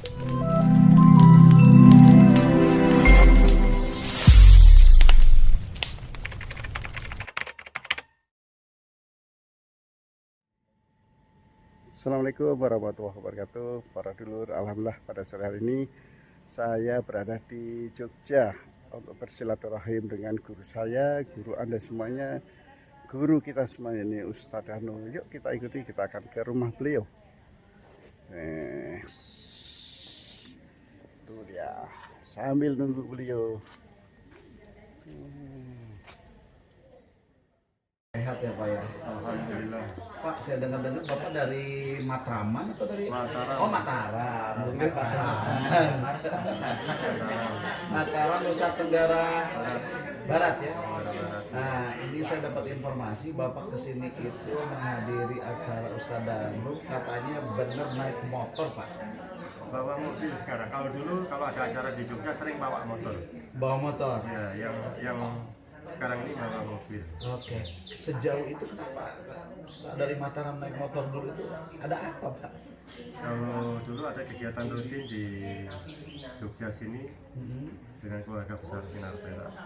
Assalamualaikum warahmatullahi wabarakatuh. Para dulur, alhamdulillah pada sore hari ini saya berada di Jogja untuk bersilaturahim dengan guru saya, guru Anda semuanya, guru kita semuanya ini Ustadz Danu. Yuk kita ikuti, kita akan ke rumah beliau. Tuh dia, sambil nunggu beliau. Sehat ya Pak ya? Alhamdulillah. Pak, saya dengar-dengar Bapak dari Matraman atau dari Mataram. Oh, Mataram. Mungkin Mataram, Nusa Tenggara Barat ya. Nah, ini saya dapat informasi Bapak kesini itu menghadiri acara Ustadz Danu, katanya benar naik motor Pak. Bawa mobil sekarang. Kalau dulu kalau ada acara di Jogja sering bawa motor. Bawa motor. Ya, yang sekarang ini bawa mobil. Oke. Sejauh itu kenapa dari Mataram naik motor dulu itu ada apa Pak? Kalau dulu ada kegiatan rutin di Jogja sini dengan keluarga besar Sinar Perak.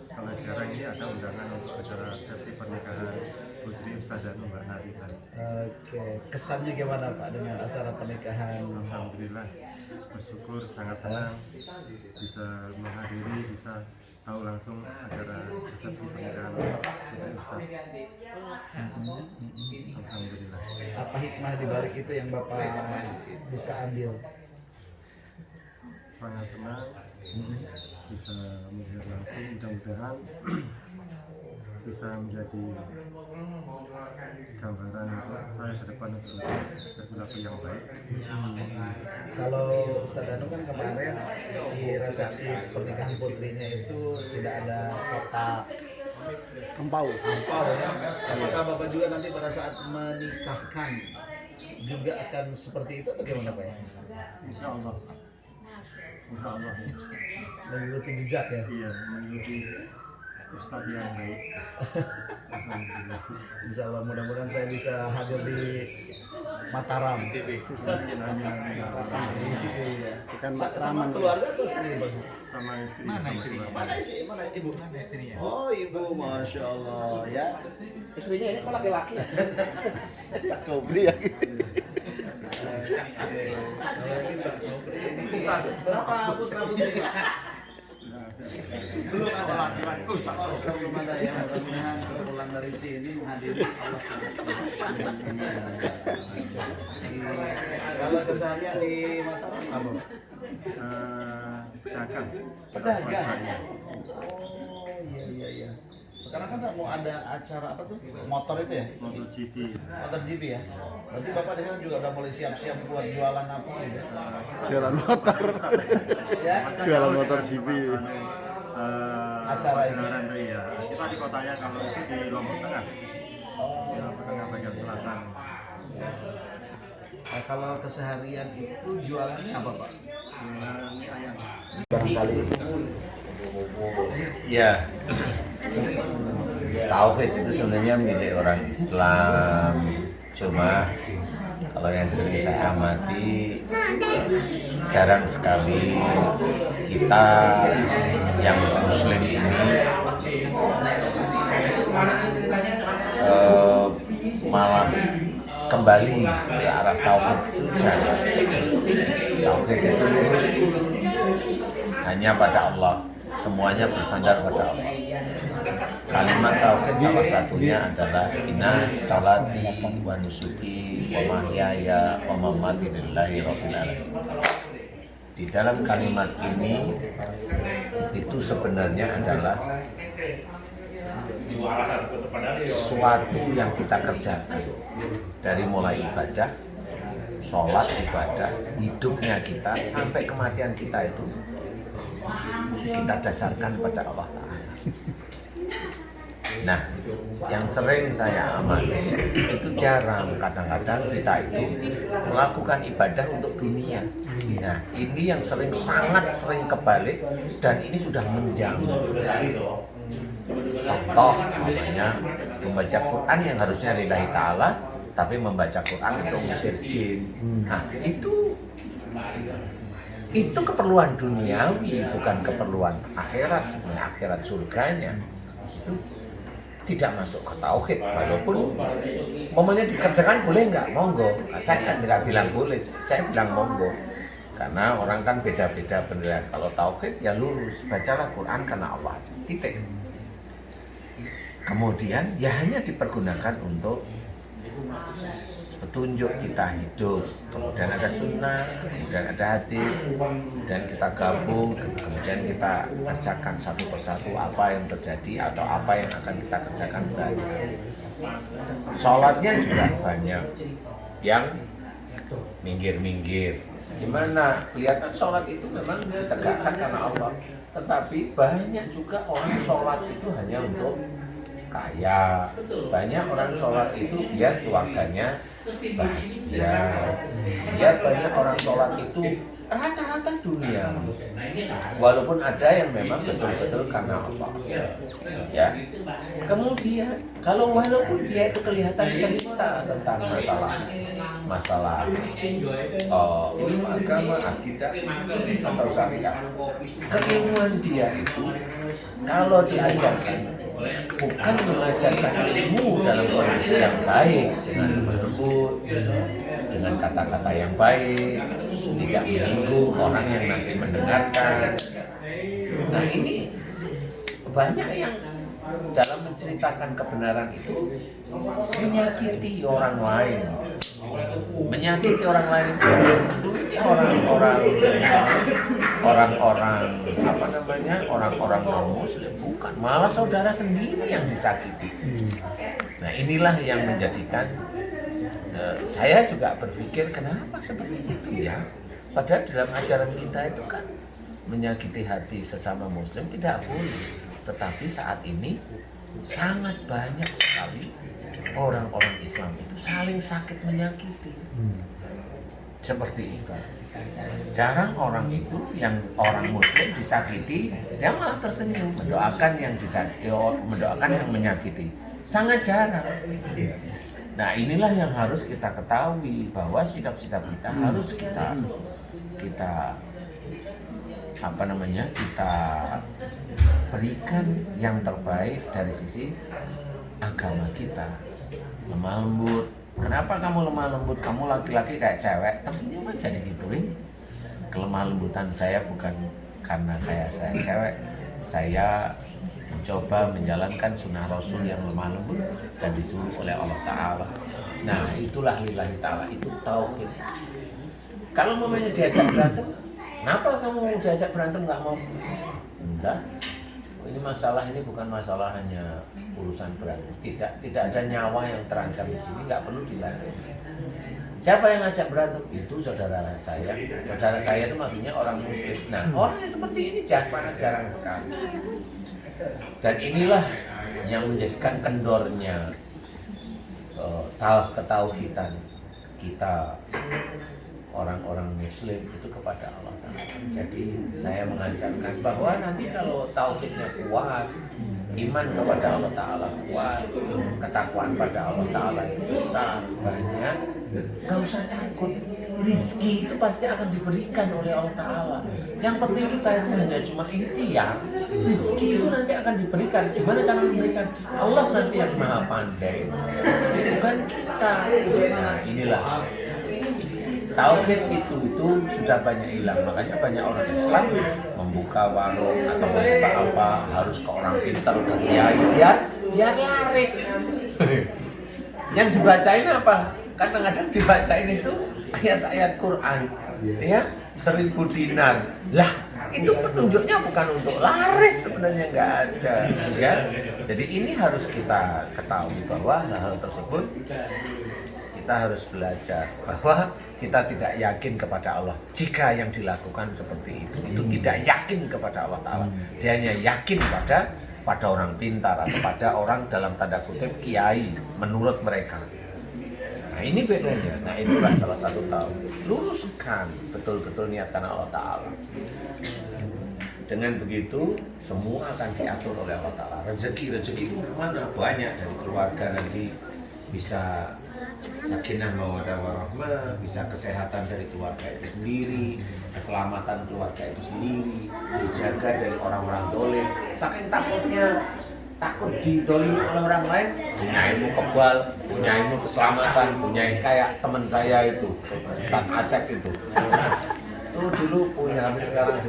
Kalau sekarang ini ada undangan untuk acara resepsi pernikahan Putri Ustadz Danu Mbak Narita. Oke, kesannya gimana Pak dengan acara pernikahan? Alhamdulillah, bersyukur, sangat senang bisa menghadiri, bisa tahu langsung acara resepsi pernikahan Putri Ustadz. Alhamdulillah. Apa hikmah di balik itu yang Bapak bisa ambil? Sangat senang bisa melihat langsung, mudah-mudahan bisa menjadi gambaran untuk saya ke depan untuk berlaku yang baik. Kalau Ustadz Danu kan kemarin di resepsi pernikahan putrinya itu tidak ada kotak Empau. angpau ya. Apakah Bapak juga nanti pada saat menikahkan juga akan seperti itu atau gimana Pak ya? Insya Allah. Insya Allah. Mengikuti jejak ya? Iya, mengikuti Ustadz yang baik. Alhamdulillah. Insya Allah mudah-mudahan saya bisa hadir di Mataram. Amin, amin, amin. Iya. Bukan Sama Matraman. keluarga atau sendiri Pak? Sama istri. Mana sama istrinya? keluarga. Mana sih? Mana ibu? Mana istrinya? Oh ibu, masya Allah ya. Istrinya ini kok laki-laki ya? Sobri ya. Berapa putra putri? Belum ada laki-laki. Oh, belum ada ya. Mudah-mudahan sepulang dari sini menghadiri Allah. Kalau keseharian di Mataram apa? Pedagang. Pedagang. Swastanya. Oh iya. Sekarang kan mau ada acara apa tuh? Motor itu ya? MotoGP. MotoGP ya? Berarti Bapak di sana juga udah mulai siap-siap buat jualan apa gitu? Jualan motor. Ya? Jualan motor GP. Acara ini. Iya. Kita di kotanya, kalau itu di Lombok Tengah. Oh. Di Lombok Tengah bagian selatan. Nah, kalau keseharian itu jualannya apa Pak? Mie ayam. Barangkali Ya, tauhid itu sebenarnya milik orang Islam. Cuma kalau yang sering saya amati, jarang sekali kita yang Muslim ini malah kembali ke arah tauhid itu jarang. Tauhid itu lurus hanya pada Allah. Semuanya bersandar pada Allah. Kalimat tauhid salah satunya adalah inna sholati wa nusuki wa mahyaya wa mamati lillahi rabbil alamin. Di dalam kalimat ini itu sebenarnya adalah sesuatu yang kita kerjakan dari mulai ibadah, sholat, ibadah, hidupnya kita sampai kematian kita itu kita dasarkan pada Allah Ta'ala. Nah, yang sering saya amati itu jarang, kadang-kadang kita itu melakukan ibadah untuk dunia. Nah, ini yang sangat sering kebalik dan ini sudah menjamur. Contoh, namanya membaca Quran yang harusnya lillahi ta'ala, tapi membaca Quran untuk mengusir jin. Nah, itu itu keperluan duniawi, bukan keperluan akhirat. Sebenarnya akhirat surganya itu tidak masuk ke tauhid, walaupun momennya dikerjakan boleh nggak? Monggo. Saya kan nggak bilang boleh, saya bilang monggo. Karena orang kan beda-beda beneran. Kalau tauhid ya lurus, bacalah Quran karena Allah. Titik. Kemudian ya hanya dipergunakan untuk petunjuk kita hidup, kemudian ada sunnah, kemudian ada hadis, dan kita gabung, kemudian kita kerjakan satu persatu apa yang terjadi atau apa yang akan kita kerjakan sehari-hari. Sholatnya juga banyak yang minggir-minggir. Gimana? Kelihatan sholat itu memang ditegakkan karena Allah, tetapi banyak juga orang sholat itu hanya untuk kaya. Banyak orang sholat itu biar keluarganya bahagia. Biar banyak orang sholat itu rata-rata dunia. Walaupun ada yang memang betul-betul karena Allah. Ya. Kemudian kalau walaupun dia itu kelihatan cerita tentang masalah ilmu agama, akidah atau syariat, keilmuan dia itu kalau diajarkan bukan mengajarkan ilmu dalam kondisi yang baik, dengan lembut, dengan kata-kata yang baik, tidak menyinggung orang yang nanti mendengarkan. Nah ini banyak yang dalam menceritakan kebenaran itu menyakiti orang lain. Menyakiti orang lain itu tentunya orang-orang non muslim, bukan, malah saudara sendiri yang disakiti. Nah inilah yang menjadikan saya juga berpikir kenapa seperti itu ya. Padahal dalam ajaran kita itu kan menyakiti hati sesama muslim tidak boleh. Tetapi saat ini sangat banyak sekali orang-orang Islam itu saling sakit menyakiti. Seperti itu. Jarang orang itu yang orang muslim disakiti, dia malah tersenyum mendoakan yang disakiti, mendoakan yang menyakiti. Sangat jarang. Nah, inilah yang harus kita ketahui, bahwa sikap-sikap kita harus kita berikan yang terbaik dari sisi agama kita. Lemah lembut. Kenapa kamu lemah lembut? Kamu laki-laki kayak cewek, tersenyum aja digituin. Kelemah lembutan saya bukan karena kayak saya cewek. Saya mencoba menjalankan sunnah Rasul yang lemah lembut dan disuruh oleh Allah Ta'ala. Nah, itulah lillahi ta'ala, itu tauhid. Kalau mamanya diajak berantem, kenapa kamu diajak berantem nggak mau? Enggak. Ini masalah ini bukan masalah hanya urusan berantem. Tidak ada nyawa yang terancam di sini, nggak perlu diladeni. Siapa yang ngajak berantem? Itu saudara saya. Saudara saya itu maksudnya orang muslim. Nah, orang yang seperti ini sangat jarang sekali. Dan inilah yang menjadikan kendornya ketauhidan kita orang-orang muslim itu kepada Allah Ta'ala. Jadi saya mengajarkan bahwa nanti kalau tauhidnya kuat, iman kepada Allah Ta'ala kuat, ketakwaan pada Allah Ta'ala itu besar, banyak, gak usah takut. Rizki itu pasti akan diberikan oleh Allah Ta'ala. Yang penting kita itu hanya cuma ikhtiar. Rizki itu nanti akan diberikan. Gimana cara memberikan? Allah nanti yang maha pandai, bukan kita. Nah inilah tauhid itu sudah banyak hilang. Makanya banyak orang Islam membuka warung atau membuka apa harus ke orang pintar, ke kiai, biar laris. Yang dibacain apa? Kadang-kadang dibacain itu ayat-ayat Quran, ya 1.000 dinar. Lah itu petunjuknya bukan untuk laris, sebenarnya nggak ada, ya. Jadi ini harus kita ketahui bahwa hal tersebut kita harus belajar bahwa kita tidak yakin kepada Allah jika yang dilakukan seperti itu tidak yakin kepada Allah Ta'ala. Dia hanya yakin pada orang pintar atau pada orang dalam tanda kutip kiai menurut mereka. Nah ini bedanya. Nah itulah salah satu tauhid. Luruskan betul-betul niat karena Allah Ta'ala. Dengan begitu semua akan diatur oleh Allah Ta'ala. Rezeki itu mana? Banyak dari keluarga nanti bisa sakinah mawaddah warahmah, bisa kesehatan dari keluarga itu sendiri, keselamatan keluarga itu sendiri, dijaga dari orang-orang dolim. Saking takut didolimi oleh orang lain, punya ilmu kebal, punya ilmu keselamatan, punya kayak teman saya itu, Ustaz Asep itu dulu punya, tapi sekarang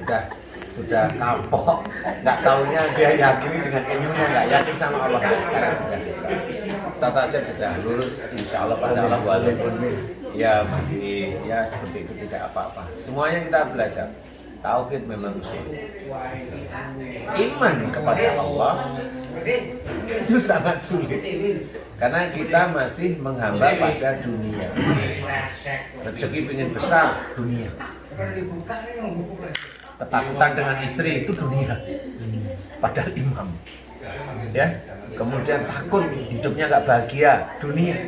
sudah kapok, nggak taunya dia yakini dengan ilmunya, nggak yakin sama Allah. Sekarang sudah Ustaz Asep sudah lulus, insya Allah pada Allah, walaupun ya masih ya seperti itu, tidak apa-apa. Semuanya kita belajar. Tauhid memang sulit. Iman kepada Allah itu sangat sulit, karena kita masih menghamba pada dunia. Rezeki ingin besar, dunia. Ketakutan dengan istri itu dunia, padahal imam. Ya, kemudian takut hidupnya nggak bahagia, dunia.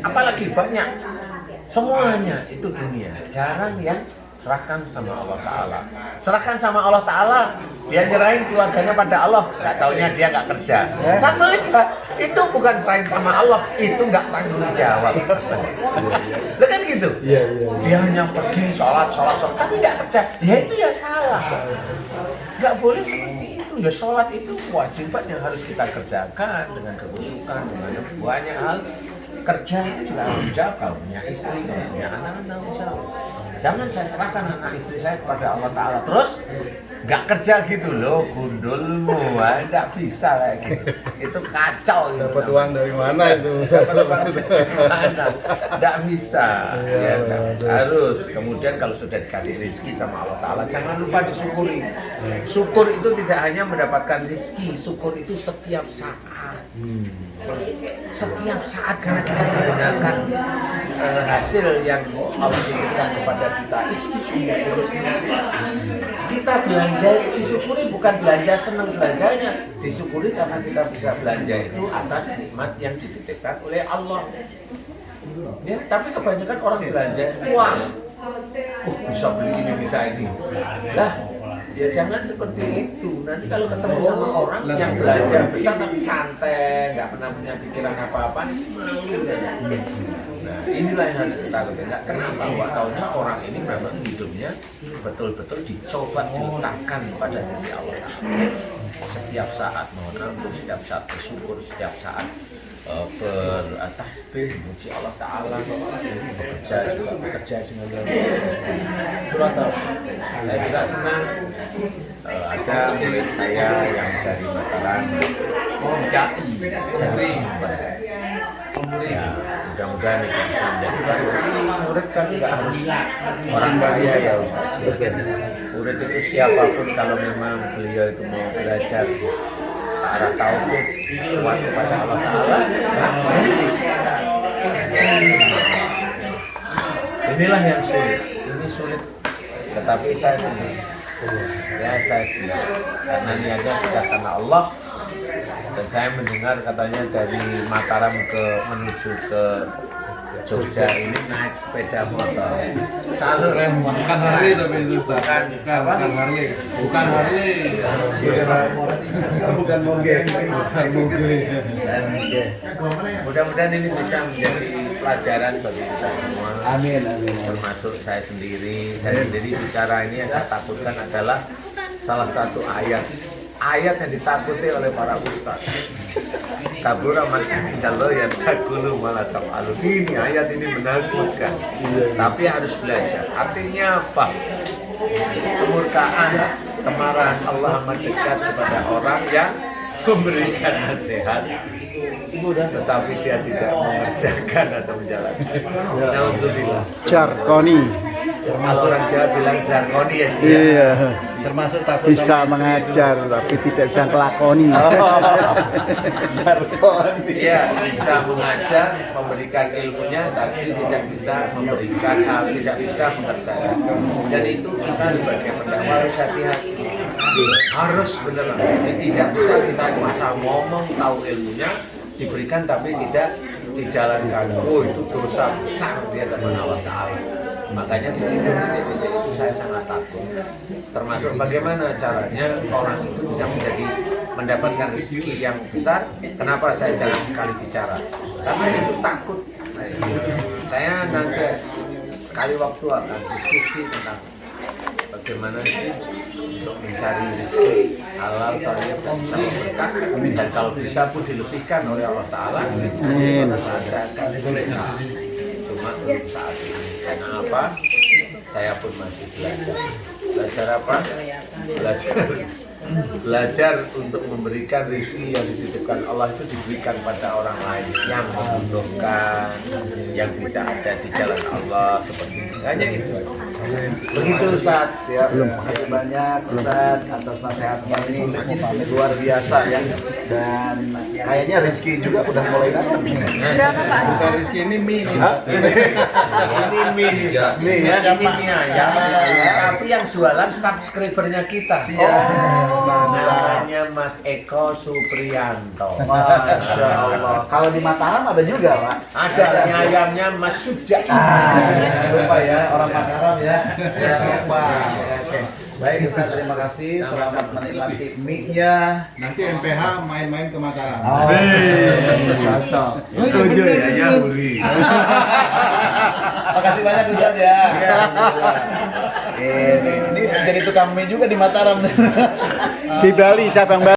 Apalagi banyak, semuanya itu dunia. Jarang yang serahkan sama Allah Ta'ala. Serahkan sama Allah Ta'ala, dia nyerahin keluarganya pada Allah, nggak taunya dia nggak kerja. Sama aja, itu bukan serahin sama Allah, itu nggak tanggung jawab. Lo kan gitu? Dia hanya pergi sholat, tapi nggak kerja. Ya itu ya salah. Nggak boleh seperti itu. Ya sholat itu kewajiban yang harus kita kerjakan dengan kekhusyukan, dengan banyak hal. Kerja itu juga harus jawab. Kalau punya istri, kalau punya anak-anak, jawab. Jangan saya serahkan anak istri saya kepada Allah Ta'ala, terus nggak kerja gitu loh, gundulmu, nggak bisa kayak gitu. Itu kacau. Dapat uang dari mana itu? Nggak bisa. Ya, harus. Kemudian kalau sudah dikasih rezeki sama Allah Ta'ala, jangan lupa disyukuri. Syukur itu tidak hanya mendapatkan rezeki, syukur itu setiap saat. Setiap saat, karena kita menggunakan hasil yang Allah berikan kepada kita itu disyukuri. Kita belanja itu disyukuri, bukan belanja senang belanjanya, disyukuri karena kita bisa belanja itu atas nikmat yang dititipkan oleh Allah. Ya, tapi kebanyakan orang belanja, wah, bisa beli ini, bisa ini. Lah, ya jangan seperti itu. Nanti kalau ketemu sama orang yang belanja besar tapi santai, nggak pernah punya pikiran apa-apa, malu. Nah, inilah yang harus kita lakukan. Kenapa? Wah, taunya orang ini memang hidupnya betul-betul dicoba diletakkan pada sisi Allah. Setiap saat mohon ampun, setiap saat bersyukur, setiap saat bertasbih, memuji Allah Ta'ala, bekerja dengan itulah tahu. Saya juga senang ada murid saya yang dari Mataram, Jai dari Jember. Ya, mudah-mudahan itu bisa menjadi rezeki. Murid kan nggak harus orang kaya ya Ustaz. Murid itu siapapun, kalau memang beliau itu mau belajar arah tauhid, kuat kepada Allah Ta'ala, inilah yang sulit. Ini sulit, tetapi saya senang. Ya, saya senang karena niatnya sudah karena Allah. Dan saya mendengar katanya dari Mataram menuju ke Jogja ini naik sepeda motor. Salut. Bukan Harley tapi itu bukan Harley. Bukan Harley. Bukan moge. Dan mudah-mudahan ini bisa menjadi pelajaran bagi kita semua. Amin. Termasuk saya sendiri. Saya sendiri bicara ini yang saya takutkan adalah salah satu ayat yang ditakuti oleh para ustaz. Kabura makhluk yang takulu malah taf'alu. Ini ayat ini menakutkan. Tapi harus belajar. Artinya apa? Kemurkaan, kemarahan Allah amat dekat kepada orang yang memberikan nasihat, tetapi dia tidak mengerjakan atau menjalankan. Alhamdulillah. Jarkoni. Orang Jawa bilang jarkoni ya. Iya. Termasuk takut Bisa mengajar tapi tidak bisa kelakoni. Jarkoni. Iya, bisa mengajar, memberikan ilmunya, tapi tidak bisa memberikan, tidak bisa mengerjakan. Dan itu kita sebagai pendakwah harus hati-hati. Harus benar. Jadi tidak bisa kita masa ngomong tahu ilmunya diberikan tapi tidak dijalankan. Oh, itu dosa besar di hadapan Allah Ta'ala. Makanya di situ itu saya sangat takut. Termasuk bagaimana caranya orang itu bisa mendapatkan rezeki yang besar. Kenapa saya jarang sekali bicara? Karena itu takut Saya nanti sekali waktu akan diskusi tentang bagaimana sih untuk mencari rezeki halal, thayyib dan penuh berkah, dan kalau bisa pun dilebihkan oleh Allah Taala. Amin. Cuma untuk saat ini karena apa? Saya pun masih belajar. Belajar apa? Belajar untuk memberikan rezeki yang dititipkan Allah itu diberikan pada orang lain yang membutuhkan, yang bisa ada di jalan Allah seperti itu. Hanya itu. Begitu Ustaz, ya. Terima kasih banyak Ustaz atas nasihatnya ini luar biasa ya. Dan kayaknya rezeki juga udah mulai datang. Berapa Pak? Bukan rezeki ini mie. Ini mie Mie ya. ini mie ayam. Tapi yang jualan subscribernya kita. Namanya Mas Eko Supriyanto. Masya Allah. Kalau di Mataram ada juga Pak. Ada mie ayamnya Mas Suja. Jangan lupa ya, orang Mataram ya. Jangan lupa. Oke. Baik Ustaz, terima kasih. Selamat menikmati mie-nya. Nanti MPH main-main ke Mataram. Cocok. Setuju ya. Makasih banyak Ustaz ya. Ini jadi tukang mie juga di Mataram. Di Bali, Sabang Bali.